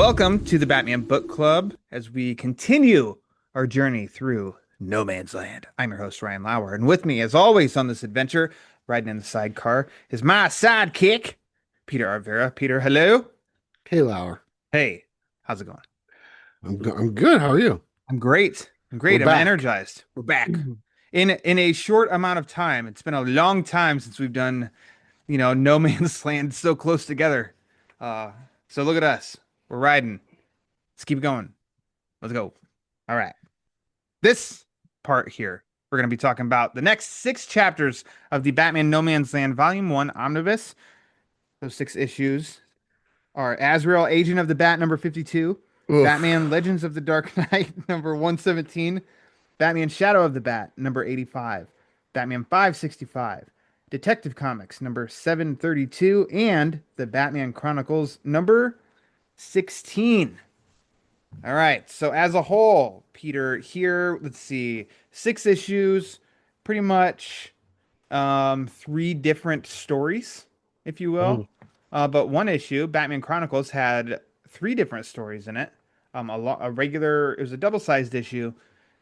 Welcome to the Batman Book Club as we continue our journey through No Man's Land. I'm your host, Ryan Lauer, and with me, as always, on this adventure, riding in the sidecar, is my sidekick, Peter Verra. Peter, hello. Hey, Lauer. Hey, how's it going? I'm good. How are you? I'm great. I'm We're great. I'm back. energized. We're back. In a short amount of time. It's been a long time since we've done, No Man's Land so close together. Uh, so look at us. We're riding. Let's keep going. Let's go. All right. This part here, we're going to be talking about the next six chapters of the Batman No Man's Land Volume 1 Omnibus. Those six issues are Azrael, Agent of the Bat, number 52, Batman Oof. Legends of the Dark Knight, number 117, Batman Shadow of the Bat, number 85, Batman 565, Detective Comics, number 732, and the Batman Chronicles, number 16. All right. So as a whole, Peter, here, let's see, six issues, pretty much three different stories, if you will. Mm. But one issue, Batman Chronicles, had three different stories in it. A regular, it was a double-sized issue.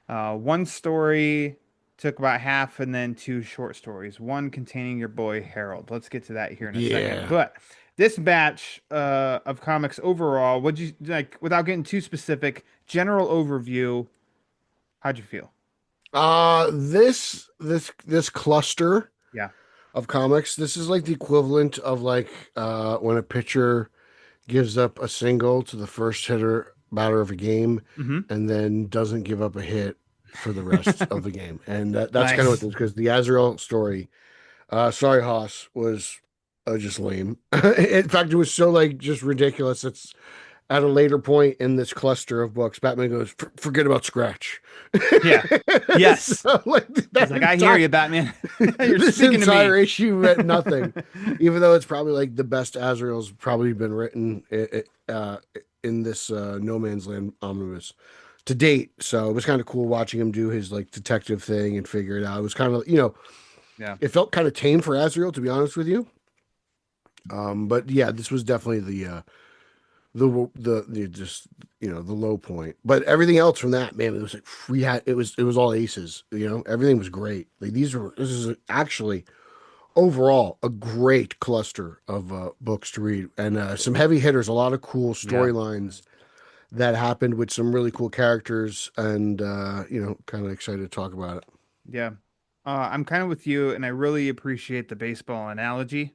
One story took about half, and then two short stories, one containing your boy Harold. Let's get to that here in a second. Yeah. But this batch of comics overall, would you like, without getting too specific, general overview, how'd you feel? This cluster Yeah. of comics, this is like the equivalent of like when a pitcher gives up a single to the first hitter batter of a game Mm-hmm. and then doesn't give up a hit for the rest of the game. And that's kind of what Nice. this because the Azrael story, sorry Haas, was just lame. In fact, it was so like just ridiculous. It's at a later point in this cluster of books, Batman goes, "Forget about Scratch." Yeah. Yes. So, like He's that like, I hear entire you, Batman. You're this speaking to entire me. issue meant nothing, even though it's probably like the best Azrael's probably been written in this No Man's Land omnibus to date. So it was kind of cool watching him do his like detective thing and figure it out. It was kind of Yeah. it felt kind of tame for Azrael, to be honest with you. But yeah, this was definitely the just the low point, but everything else from that, man, it was like we had it was all aces. Everything was great. Like this is actually overall a great cluster of books to read, and some heavy hitters, a lot of cool Yeah. storylines that happened with some really cool characters, and kind of excited to talk about it. Yeah. I'm kind of with you, and I really appreciate the baseball analogy.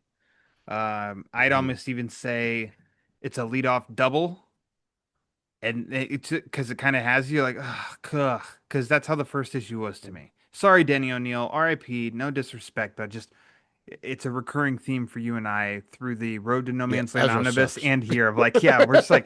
I'd Mhm. almost even say it's a leadoff double, and it's because it kind of has you like, ugh, because that's how the first issue was to me. Sorry, Denny O'Neil, R.I.P. No disrespect, but just it's a recurring theme for you and I through the Road to No Yeah, Man's Land Ezra omnibus sucks. and here of like, yeah, we're just like,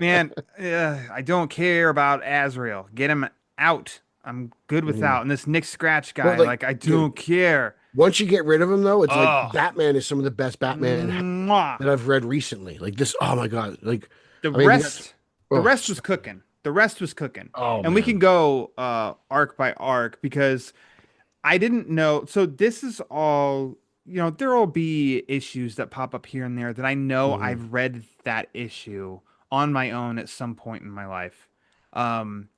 man, I don't care about Azrael. Get him out. I'm good Mhm. without. And this Nick Scratch Well, guy, like, like, I dude, don't care. once you get rid of him, though, it's like Oh, Batman is some of the best Batman mwah. that I've read recently. Like this, oh my God. Like, the I mean, we got, rest the oh, rest was cooking. The rest was cooking. oh And we can man. go arc by arc because I didn't know. So this is all, there'll be issues that pop up here and there that I know Mhm. I've read that issue on my own at some point in my life. Um,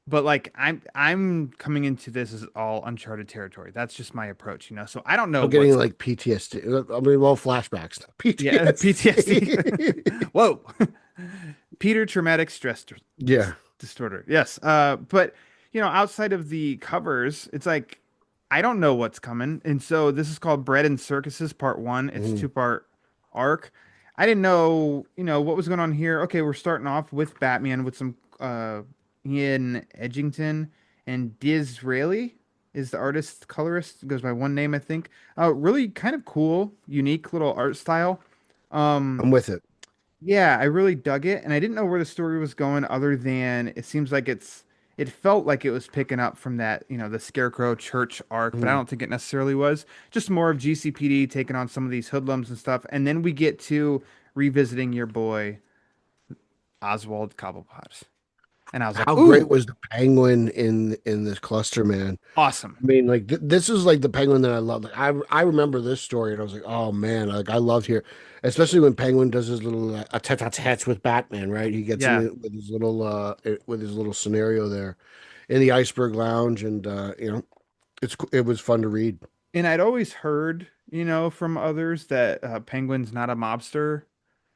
but like I'm coming into this as all uncharted territory. That's just my approach. So I don't know I'm getting what's like PTSD. I mean, well, flashbacks. yeah, PTSD. PTSD. Whoa. Peter traumatic stress Yeah. distorter. Yes. But outside of the covers, it's like I don't know what's coming. And so this is called Bread and Circuses Part 1. It's Mhm. two-part arc. I didn't know, what was going on here. Okay, we're starting off with Batman with some Ian Edgington and Disraeli is the artist colorist. Goes by one name, I think. Really kind of cool, unique little art style. Um, I'm with it. yeah, I really dug it, and I didn't know where the story was going other than it seems like it felt like it was picking up from that, the Scarecrow Church arc, but I Mhm. don't think it necessarily was. Just more of GCPD taking on some of these hoodlums and stuff, and then we get to revisiting your boy Oswald Cobblepot. And I was like, How great ooh, was the penguin in this cluster, man? awesome. I mean, like this is like the penguin that I love. Like I remember this story, and I was like, oh man, like I loved here, especially when Penguin does his little a tete-a-tete with Batman, right? He gets in Yeah. it with his little scenario there in the Iceberg Lounge, and it was fun to read. And I'd always heard, from others that Penguin's not a mobster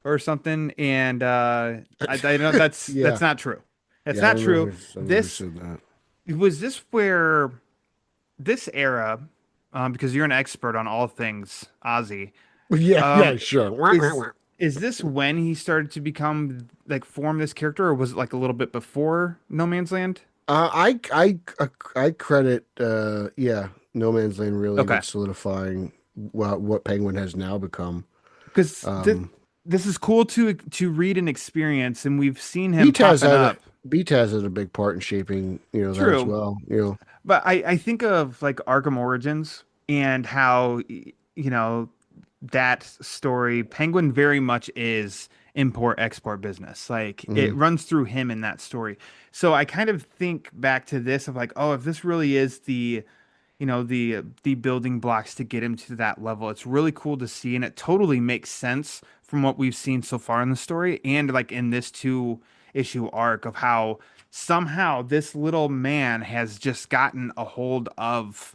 or something. And I know that's Yeah, not true. That's yeah, I not true. remember. I remember who This said that. was this where this era, because you're an expert on all things Ozzy, Yeah, yeah, um, sure. Wah, wah, is wah. is this when he started to become like form this character, or was it like a little bit before No Man's Land? I credit yeah, No Man's Land really Okay. with solidifying what Penguin has now become. Because Um, this is cool to read and experience, and we've seen him Beat has popping had a up. Beat has had a big part in shaping, that as True, well. but I think of like Arkham Origins and how that story. Penguin very much is import export business. Like it Hmm. runs through him in that story. So I kind of think back to this of like, oh, if this really is the building blocks to get him to that level. It's really cool to see, and it totally makes sense from what we've seen so far in the story, and like in this two-issue arc of how somehow this little man has just gotten a hold of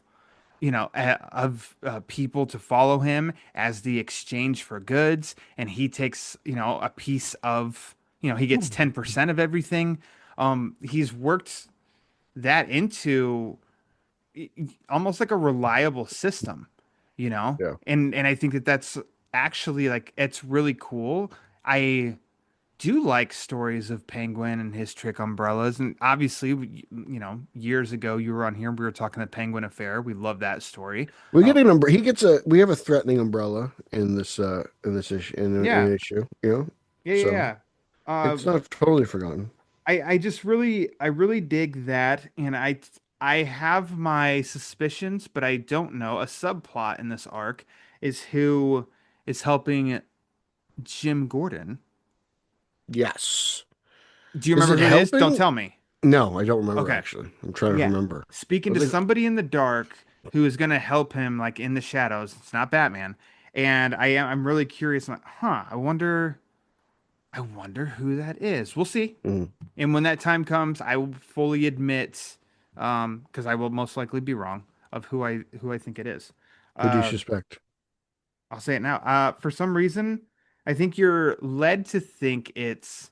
people to follow him as the exchange for goods, and he takes a piece of he gets 10% of everything. He's worked that into almost like a reliable system, you know? Yeah. And I think that that's actually like it's really cool. I do like stories of Penguin and his trick umbrellas, and obviously, years ago you were on here and we were talking the Penguin Affair. We love that story. We Uh, get an umbrella. We have a threatening umbrella in this issue in yeah, an issue, yeah, yeah, so yeah. Uh, it's not totally forgotten. I really dig that, and I have my suspicions, but I don't know. A subplot in this arc is who is helping Jim Gordon. Yes. Do you Is remember it who it is? Don't helping? tell me. No, I don't remember Okay. actually. I'm trying to Yeah. remember. Speaking I to think somebody in the dark who is going to help him like in the shadows. It's not Batman. And I'm really curious. I'm like, huh, I wonder who that is. We'll see. mm, And when that time comes, I will fully admit because I will most likely be wrong of who I think it is. who do you Uh suspect? I'll say it now. For some reason, I think you're led to think it's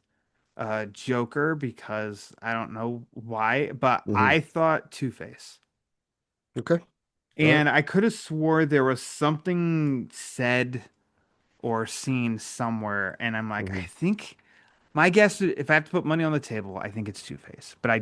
Joker because I don't know why, but Hmm. I thought Two-Face. Okay. All right. And I could have swore there was something said or seen somewhere, and I'm like, I Hmm. think my guess, if I have to put money on the table, I think it's Two-Face. But I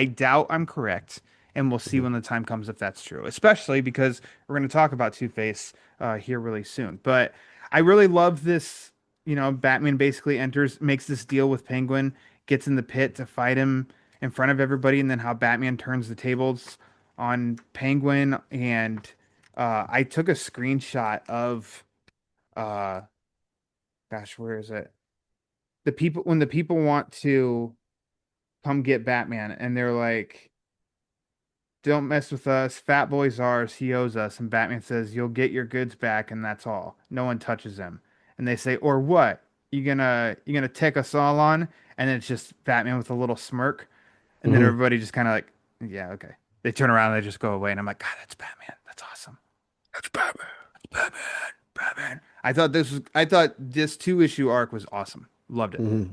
doubt I'm correct, and we'll see Hmm. when the time comes if that's true, especially because we're going to talk about Two-Face here really soon. But I really love this. Batman basically makes this deal with Penguin, gets in the pit to fight him in front of everybody, and then how Batman turns the tables on Penguin. And I took a screenshot of, uh, gosh, where is it? The people when the people want to come get Batman, and they're like, "Don't mess with us. Fat Boy's ours. He owes us." And Batman says, "You'll get your goods back, and that's all. No one touches him." And they say, "Or what? You gonna take us all on?" And then it's just Batman with a little smirk, and then Hmm. everybody just kind of like, "Yeah, okay." They turn around and they just go away, and I'm like, "God, that's Batman. That's awesome. That's Batman. Batman, Batman." I thought this two-issue arc was awesome. Loved it. Hmm.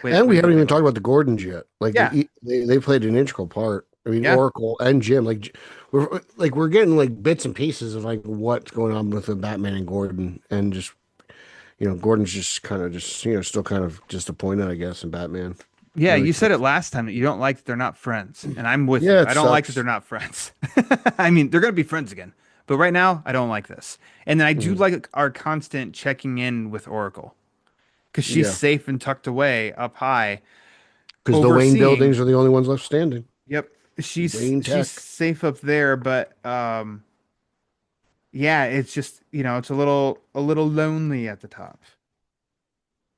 Way And way we to go, haven't even Penguin. talked about the Gordons yet. Like Yeah, they played an integral part. I mean, yeah. Oracle and Jim. We're getting like bits and pieces of like what's going on with the Batman and Gordon, and just Gordon's just kind of just still kind of disappointed, I guess, in Batman. Yeah, Really you said it feels. last time that you don't like that they're not friends, and I'm with Yeah, you. it I don't like that they're sucks. not friends. I mean, they're gonna be friends again, but right now, I don't like this. And then I do Hmm. like our constant checking in with Oracle because she's Yeah, safe and tucked away up high, because the Wayne overseeing. buildings are the only ones left standing. Yep, she's Wayne she's Tech. safe up there, but yeah, it's just it's a little lonely at the top.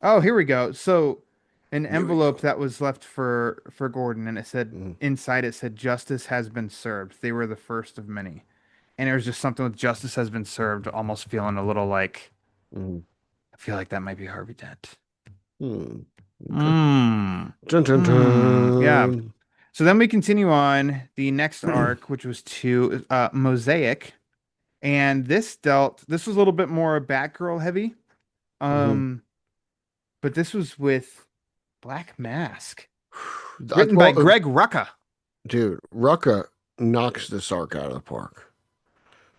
Oh, here we go. So an Here we envelope go. that was left for Gordon, and it said Mhm. inside it said justice has been served. They were the first of many. And it was just something with justice has been served, almost feeling a little like Mhm. I feel like that might be Harvey Dent. Hmm. Okay. Hmm. Dun, dun, Yeah. dun. So then we continue on the next arc, which was to Mosaic. And this was a little bit more Batgirl heavy. Mhm. Um, but this was with Black Mask, That, written by well, Greg Rucka. dude, Rucka knocks this arc out of the park.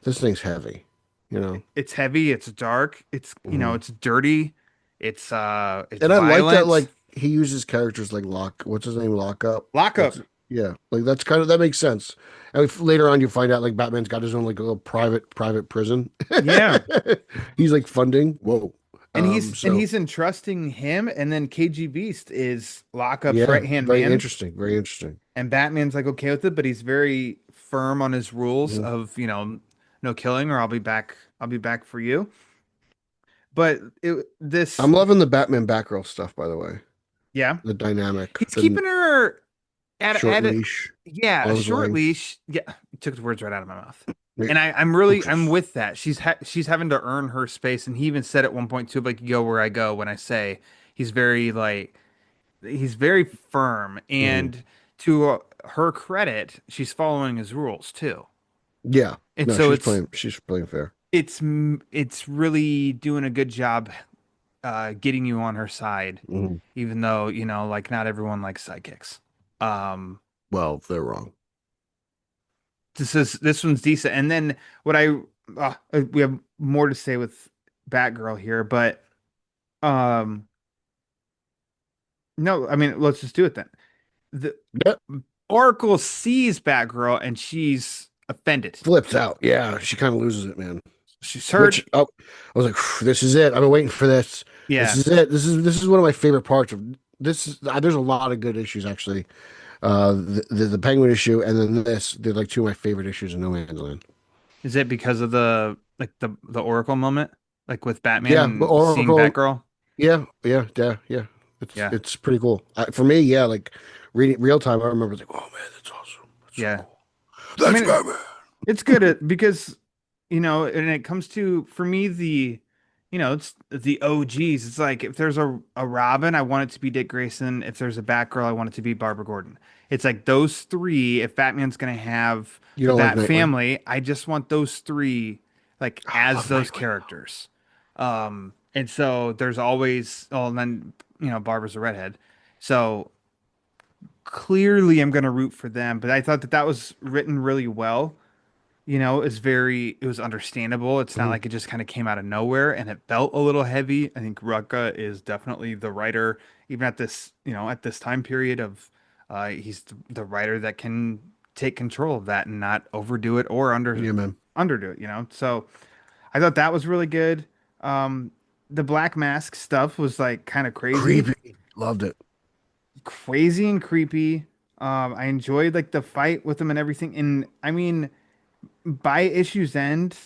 This thing's heavy, you know. It's heavy, it's dark, Hmm. it's dirty, it's And I like that, violent. like he uses characters like what's his name, Lockup. Lockup. Yeah, like that's kind of that makes sense. And later on, you find out like Batman's got his own like little private prison. Yeah. He's like funding. Whoa. And So he's entrusting him, and then KG Beast is Lockup's yeah, right-hand very man. interesting. Very interesting. And Batman's like okay with it, but he's very firm on his rules Mhm. of, no killing or I'll be back for you. But this I'm loving the Batman Batgirl stuff, by the way. yeah. The dynamic, He's the keeping her short leash, yeah, a arm's short length. leash. Yeah, you took the words right out of my mouth. Yeah, And I'm pooches. with that. She's having to earn her space, and he even said at one point too, like, "You go where I go." When I say he's very he's very firm, Hmm. and to her credit, she's following his rules too. Yeah. And No, so she's playing fair. it's really doing a good job getting you on her side, Hmm. even though like not everyone likes sidekicks. Um, Well, they're wrong. this one's decent. And then what we have more to say with Batgirl here, but um, no, I mean let's just do it then. The Yeah. Oracle sees Batgirl and she's offended. Flips out. Yeah, she kind of loses it, man. She's Which hurt. I was like, this is it. I've been waiting for this. This Yeah. is it. This is one of my favorite parts of this. There's a lot of good issues actually. The Penguin issue and then this, they're like two of my favorite issues in No Man's Land. Is it because of the Oracle moment, like with Batman Yeah, but and seeing Oracle. Batgirl? Yeah. Yeah. It's pretty cool. For me, yeah, like reading real time. I remember like, oh man, that's awesome. That's so Yeah. cool. I That's mean, Batman. it's good because and it comes to for me it's the OGs. It's like if there's a Robin, I want it to be Dick Grayson. If there's a Batgirl, I want it to be Barbara Gordon. It's like those three. If Batman's gonna have You the don't like Bat Nightwing? family, I just want those three like Oh, I as love those Nightwing. characters. And so there's always and then Barbara's a redhead, so clearly I'm gonna root for them. But I thought that was written really well. It was understandable. It's not Mhm. like it just kind of came out of nowhere and it felt a little heavy. I think Rucka is definitely the writer, even at this time period of, he's the writer that can take control of that and not overdo it or Yeah, man. underdo it. So I thought that was really good. Um, the Black Mask stuff was like kind of Creepy. Loved it. crazy and creepy. I enjoyed like the fight with him and everything. And I mean, by issue's end,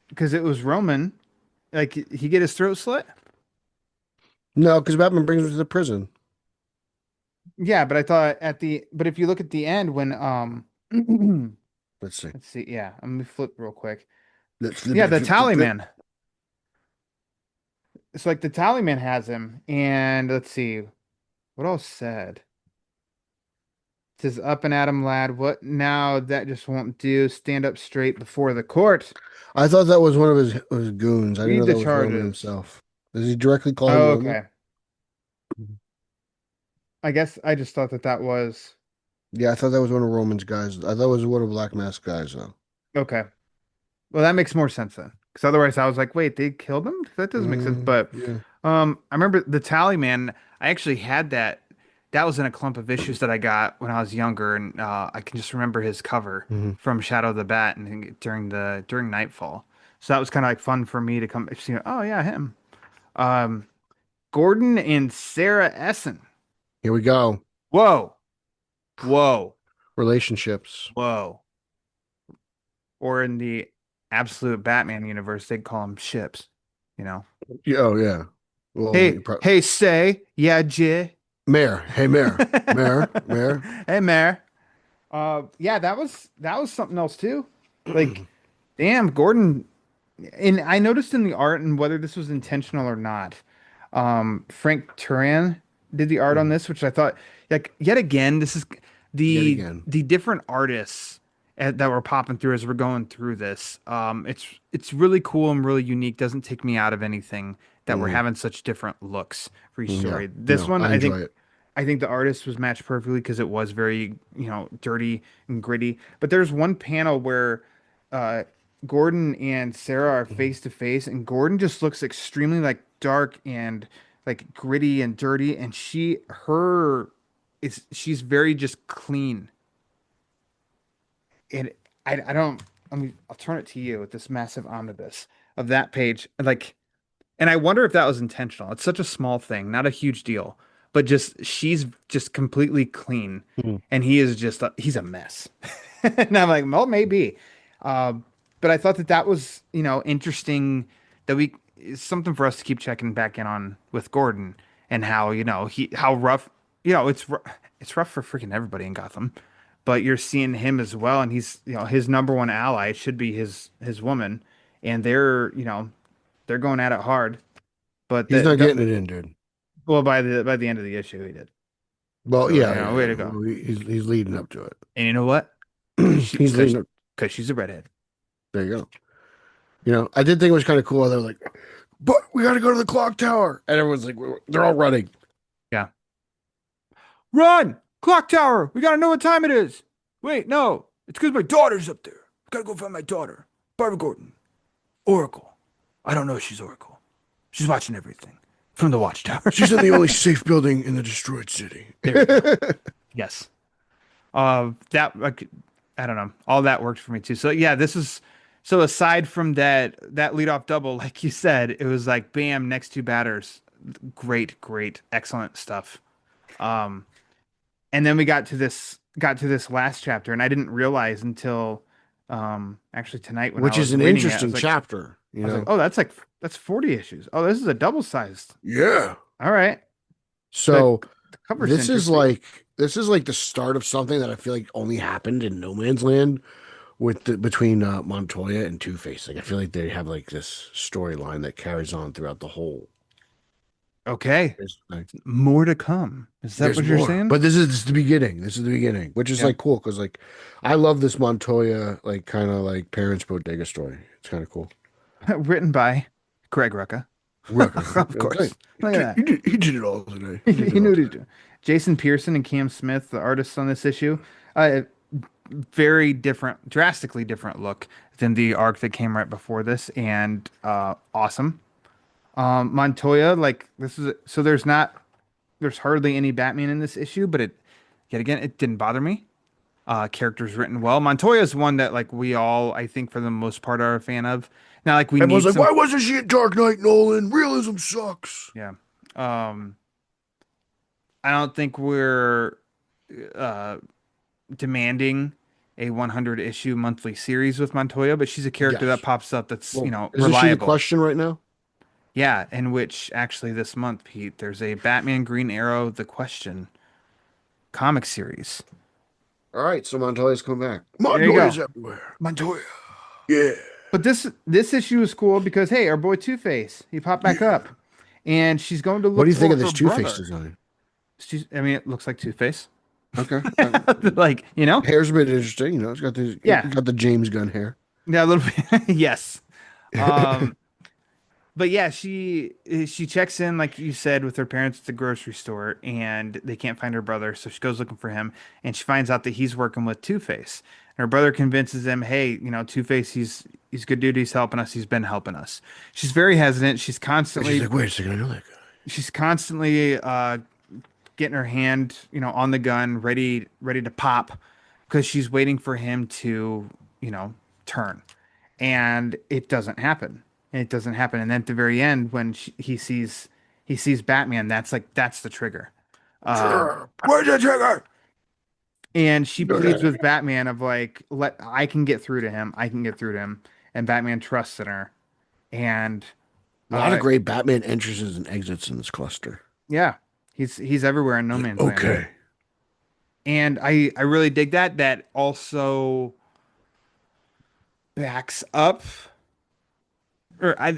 because it was Roman. Like he get his throat slit. No, because Batman brings him to the prison. Yeah, but I thought but if you look at the end when Let's see. let's see, yeah, let me flip real quick. Let's flip Yeah, it, the flip, flip, Tally flip. Man. It's like the Tally Man has him, and let's see what else said. It says up and at him, lad. What now? That just won't do. Stand up straight before the court. I thought that was one of his goons. I didn't Read know the that was Roman charges. himself. Does he directly call him Oh, Roman? okay. I guess I just thought that was Yeah, I thought that was one of Roman's guys. I thought it was one of Black Mask guys, though. okay. Well, that makes more sense then. Because otherwise, I was like, wait, they killed him? That doesn't make sense. But Yeah. I remember the Tally Man. I actually had that. That was in a clump of issues that I got when I was younger, and I can just remember his cover Hmm. from Shadow of the Bat and during Nightfall. So that was kind of like fun for me to come see. Oh yeah, him. Um, Gordon and Sarah Essen. Here we go. Whoa, whoa, Relationships. whoa. Or in the absolute Batman universe, they'd call them ships. You know. Yeah, oh, yeah. Well, Hey, hey, say, yeah, Jay. Mayor. Hey, Mayor. Mayor. Mayor. Hey, Mayor. Yeah, that was something else too. Like, damn, Gordon. And I noticed in the art, and whether this was intentional or not, Frank Turan did the art on this, which I thought, like, yet again, this is Yet the again. the different artists that were popping through as we're going through this. It's really cool and really unique. Doesn't take me out of anything that we're Mhm. having such different looks for each Yeah. story. This No, one, I enjoy it. I think the artist was matched perfectly because it was very, dirty and gritty. But there's one panel where uh, Gordon and Sarah are Mhm. face to face, and Gordon just looks extremely like dark and like gritty and dirty, and she's very just clean. And I don't. I'll turn it to you with this massive omnibus of that page, and I wonder if that was intentional. It's such a small thing, not a huge deal, but just she's just completely clean, Mhm. and he's a mess. And I'm like, well, maybe. Um, but I thought that was, interesting that it's something for us to keep checking back in on with Gordon and how, how rough, it's rough for freaking everybody in Gotham. But you're seeing him as well, and he's, his number one ally should be his woman, and they're going at it hard. But He's the not the getting it in, dude. well, by the end of the issue, he did. Well, So, yeah, way yeah. to go. Well, he's leading up to it. And you know what? Because she He's because leading up. because she's a redhead. There you go. I did think it was kind of cool. They're like, but we got to go to the clock tower, and everyone's like, they're all running. Yeah. Run! Clock tower! We gotta know what time it is. Wait, no. It's because my daughter's up there. Gotta go find my daughter. Barbara Gordon. Oracle. I don't know if she's Oracle. She's watching everything from the watchtower. She's in the only safe building in the destroyed city. There you go. Yes. That like, I don't know. All that worked for me too. So yeah, this is so aside from that leadoff double, like you said, it was like bam, next two batters. Great, great, excellent stuff. Um, and then we got to this last chapter, and I didn't realize until actually tonight when I Which is was an reading it, interesting chapter. I was like, oh, that's 40 issues. Oh, this is a double sized. Yeah. All right. The, So the cover's this is interesting. like this is like the start of something that I feel like only happened in No Man's Land between Montoya and Two Face. Like I feel like they have like this storyline that carries on throughout the whole. Okay. Like, More to come. Is that there's what you're more, saying? but this is the beginning. This is the beginning, which is Yeah. like cool because like I love this Montoya like kind of like parents bodega story. It's kind of cool. Written by Greg Rucka. Rucker, Of course. Look at he did it all today. that. He did He it all knew what he was today. doing. Jason Pearson and Cam Smith, the artists on this issue. Uh, Very different, drastically different look than the arc that came right before this, and awesome. Montoya, like this is so there's hardly any Batman in this issue, but yet again it didn't bother me. Characters written well. Montoya is one that like we all, I think, for the most part, are a fan of. Now, like we Everyone's need like, some, why wasn't she in Dark Knight, Nolan? Realism sucks. yeah. Um, I don't think we're uh demanding a 100 issue monthly series with Montoya, but she's a character that Yes. pops up that's, Well, isn't she the reliable. question right now? Yeah, in which actually this month, Pete, there's a Batman Green Arrow The Question comic series. All right, so Montoya's come back. There you Montoya's go. everywhere. Montoya. Yeah. But this issue is cool because hey, our boy Two-Face, he popped back Yeah. up and she's going to What do look you think for of her this Two-Face brother. design? I mean, it looks like Two-Face. Okay. Like, Hair's a bit interesting. It's got yeah. got the James Gunn hair. Yeah, a little bit. Yes. Um, but yeah, she checks in like you said with her parents at the grocery store, and they can't find her brother, so she goes looking for him, and she finds out that he's working with Two-Face. And her brother convinces him, "Hey, Two-Face, he's a good dude. He's helping us. He's been helping us." She's very hesitant. And she's like, wait a second, I know that guy. She's constantly getting her hand, on the gun, ready to pop, because she's waiting for him to, turn, and it doesn't happen. It doesn't happen, and then at the very end, when he sees Batman, that's the trigger. Um, Trigger. Where's the trigger? and she pleads with Batman of like, I can get through to him. I can get through to him, and Batman trusts in her, and A lot of Uh, great Batman entrances and exits in this cluster. yeah, he's everywhere in No Man's Land, Okay. and I really dig that. That also backs up,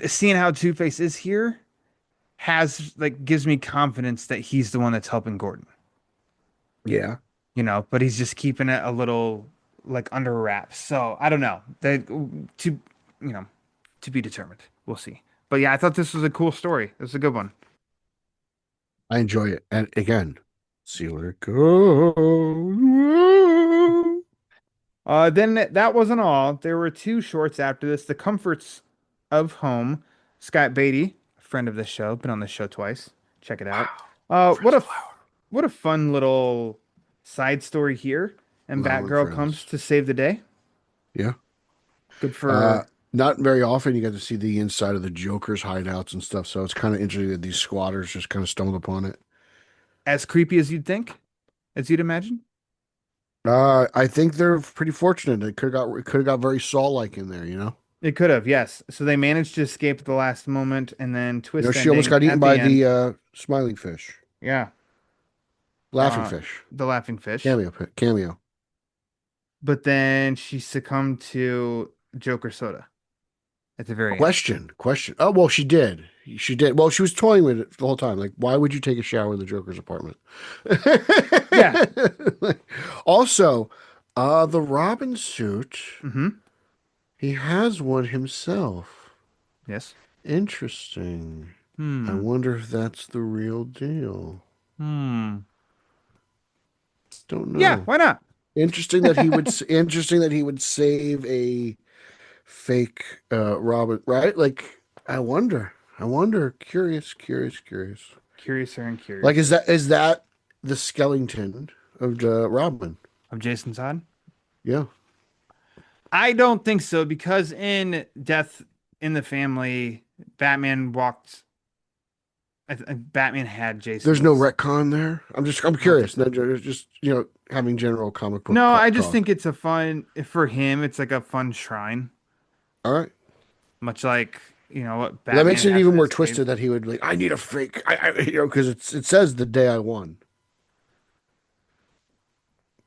seeing how Two Face is here has like gives me confidence that he's the one that's helping Gordon. Yeah. But he's just keeping it a little like under wraps. So I don't know. To you know to be determined. We'll see. But yeah, I thought this was a cool story. It was a good one. I enjoy it. And again, see where it goes. Then that wasn't all. There were two shorts after this. The Comforts of Home. Scott Beatty, a friend of the show, been on the show twice. Check it out. Wow. What Friends a allowed. what a fun little side story here. And Allowing Batgirl comes friends. to save the day. Yeah. Good Uh, for Not very often you get to see the inside of the Joker's hideouts and stuff, so it's kind of interesting that these squatters just kind of stumbled upon it. as creepy as you'd think, as you'd imagine. I think they're pretty fortunate. It could have got very Saw-like in there, you know? It could have, yes. So they managed to escape at the last moment, and then You know, twist she almost ending got eaten at the by end. the smiling fish, laughing Yeah, fish, the laughing fish. cameo. But then she succumbed to Joker soda at the very end. Question. Oh, well, she did. She did. Well, she was toying with it the whole time. Like, why would you take a shower in the Joker's apartment? Yeah. Also, the Robin suit, Mm-hmm. he has one himself. Yes. Interesting. I Hmm. wonder if that's the real deal. Hmm. Don't Yeah, know. why not? Interesting that he would save a fake Robin, right? Like, I wonder. Curious. Curiouser and Like, is curiouser. that the skeleton of the Robin? Of Jason Todd? Yeah. I don't think so, because in Death in the Family, Batman walked. Batman had There's no Jason's. retcon there. I'm I don't think curious. so. No, just having general comic book No, I just talk. think it's a fun for him. It's like a fun shrine, All right. much like what That Batman makes it has even in more his cave. twisted that he would like, I need a fake, because it says the day I won.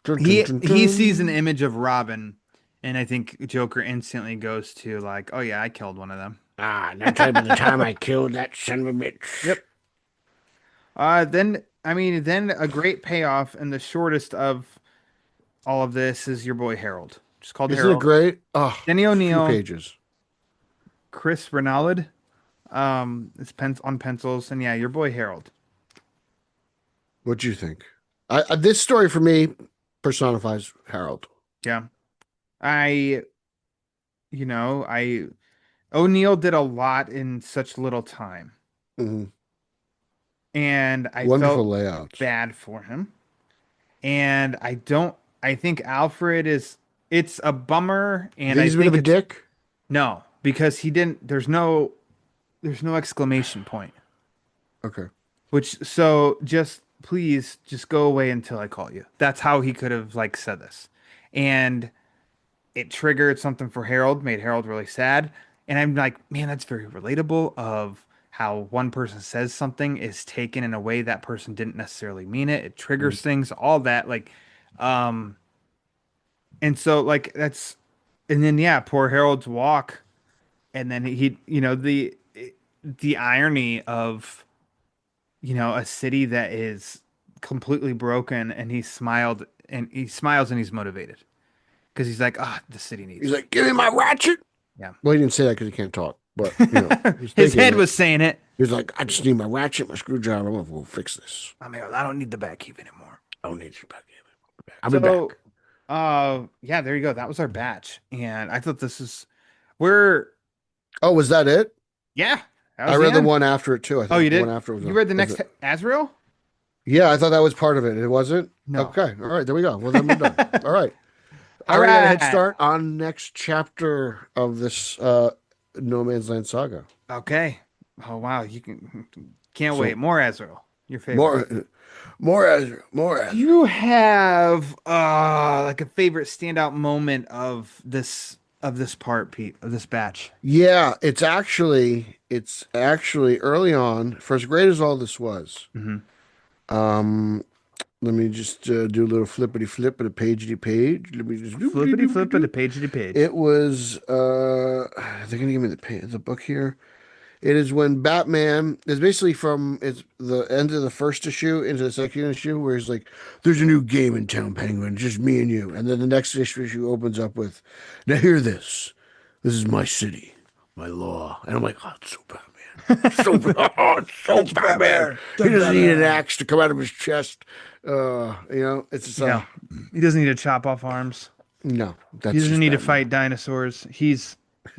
Dun, dun, He dun, he sees an dun. image of Robin, and I think Joker instantly goes to like, oh yeah, I killed one of them. Now tell you about the time I killed that son of a bitch. Yep. Then a great payoff, and the shortest of all of this is your boy Harold, just called Isn't it Harold. great? Oh, Denny few O'Neil, pages. Chris Renaud, it's on pencils, and yeah, your boy Harold. What do you think? This story for me personifies Harold. Yeah, I, you know, I O'Neil did a lot in such little time, Hmm. and I Wonderful felt layouts. bad for him. And I think Alfred is, it's a bummer, You and think I he's a bit of think a it's dick? no, because he didn't, there's no exclamation point, Okay. which, so just please just go away until I call you. That's how he could have like said this. And it triggered something for Harold, made Harold really sad. And I'm like, man, that's very relatable of how one person says something is taken in a way that person didn't necessarily mean it. It Mm. triggers things, all that. Um, and so like and then yeah, poor Harold's walk. And then the irony of, a city that is completely broken, and he smiles and he's motivated because he's like, ah, the city He's needs me. like, give me my ratchet. Yeah. Well, he didn't say that because he can't talk, but he's His thinking head it. was saying it. He's like, I just need my ratchet, my screwdriver. We'll fix this. I don't need the Batcave anymore. I don't need you back. I'll be So, back. yeah, there you go. That was our batch, and I thought we're, Oh, was that it? yeah, that I was the read the end. one after it too. I Oh, think you the one did? after was You read the is next it? Azrael? Yeah, I thought that was part of it. It wasn't. No. Okay, all right, there we go. Well, then we're done. All right, I All already got a head right. start on next chapter of this No Man's Land saga. Okay. Oh wow, can't wait. So More Azrael. Your favorite. more, more Ezra, more Do Ezra. you have like a favorite standout moment of this of this part, Pete, of this batch? Yeah, it's actually early on, for as great as all this was. Hmm. Um, Let me just do a little flippity flip at a pagey page. Let me just doopity Flippity doopity flip at a doop. page to page. It was they're gonna give me the book here. It is when Batman is basically from it's the end of the first issue into the second issue where he's like, "There's a new game in town, Penguin, just me and you." And then the next issue opens up with, "Now hear this. This is my city, my law." And I'm like, "Oh, it's so Batman. So oh, it's so That's Batman. Batman. He That's doesn't need an Batman. axe to come out of his chest." It's just Yeah. He doesn't need to chop off arms. no, He that's doesn't just need to Batman. fight dinosaurs. He's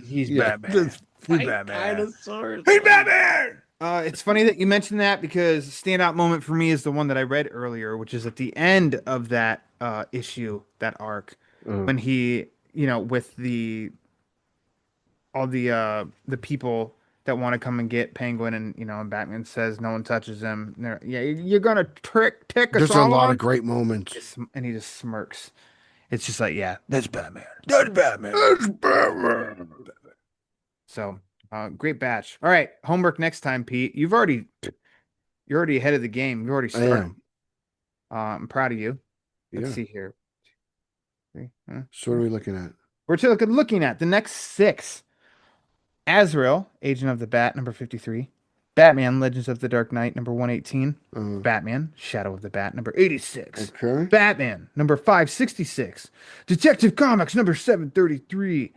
Yeah, Batman. just He's fight Batman. dinosaurs. He's Batman. It's funny that you mentioned that because standout moment for me is the one that I read earlier, which is at the end of that issue, that arc, Uh, when he, with the all the people that want to come and get Penguin, and Batman says no one touches him. And yeah, you're gonna tick us there's a all lot of on, great moments. and he just smirks. It's just like, yeah, that's Batman. That's Batman. It's Batman. So, great batch. All right, homework next time, Pete. You're already ahead of the game. You've already I started. am. I'm proud of you. Let's Yeah. see here. Three, So what are we looking at? We're looking at the next six. Azrael, Agent of the Bat, number 53. Batman, Legends of the Dark Knight, number 118. Uh, Batman, Shadow of the Bat, number 86. okay. Batman, number 566. Detective Comics, number 733.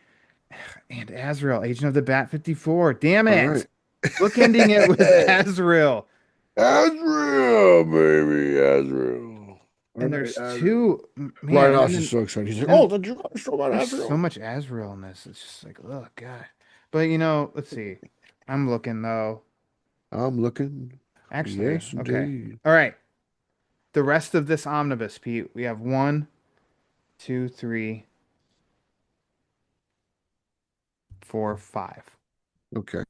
And Azrael, Agent of the Bat 54. Damn All it. right. Bookending it with Azrael. Azrael, baby, Azrael. All And right, there's Azrael. two, man, Ryan and is then so excited. He's like, "Oh, and did you got a show about there's so Azrael?" much Azrael in this. It's just like, oh God. But let's see. I'm looking though. I'm looking. Actually, Yes, okay. indeed. All right. The rest of this omnibus, Pete, we have one, two, three, four, five. Okay.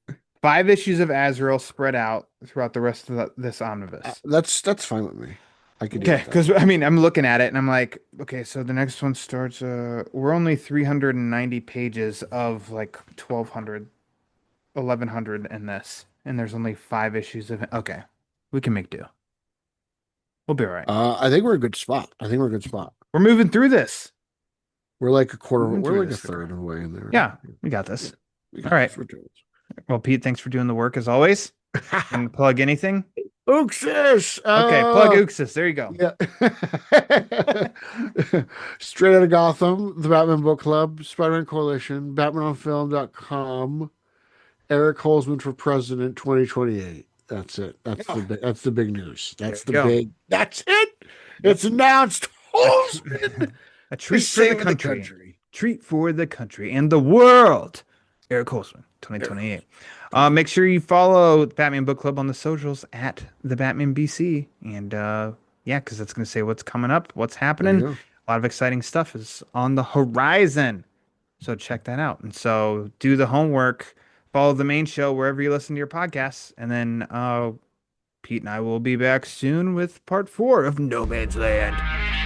5 issues of Azrael spread out throughout the rest of this omnibus. That's fine with me. I could deal Okay, with that. because I'm looking at it and I'm like, okay, so the next one starts. We're only 390 pages of like 1,200, 1,100 in this, and there's only 5 issues of it. Okay, we can make do. We'll be all right. I think we're a good spot. I think we're a good spot. We're moving through this. We're like a quarter. Moving We're through like a this, third girl. of the way in there. Yeah, we got this. We All got right. this. We're doing Well, Pete, thanks for doing the work as always. this. And plug anything. Ooksis. Okay, plug Uxas. There you go. Yeah. Straight out of Gotham, the Batman Book Club, Spider-Man Coalition, BatmanOnFilm.com, Eric Holzman for President 2028. That's it. Yeah, That's the big news. there you go. That's it. It's That's announced. Holzman a is treat for the saving the country. country. Treat for the country and the world. Eric Holzman, 2028. Make sure you follow Batman Book Club on the socials at the Batman BC. And yeah, because that's going to say what's coming up, what's There you happening. go. A lot of exciting stuff is on the horizon. So check that out. And so do the homework, follow the main show wherever you listen to your podcasts. And then Pete and I will be back soon with part 4 of No Man's Land.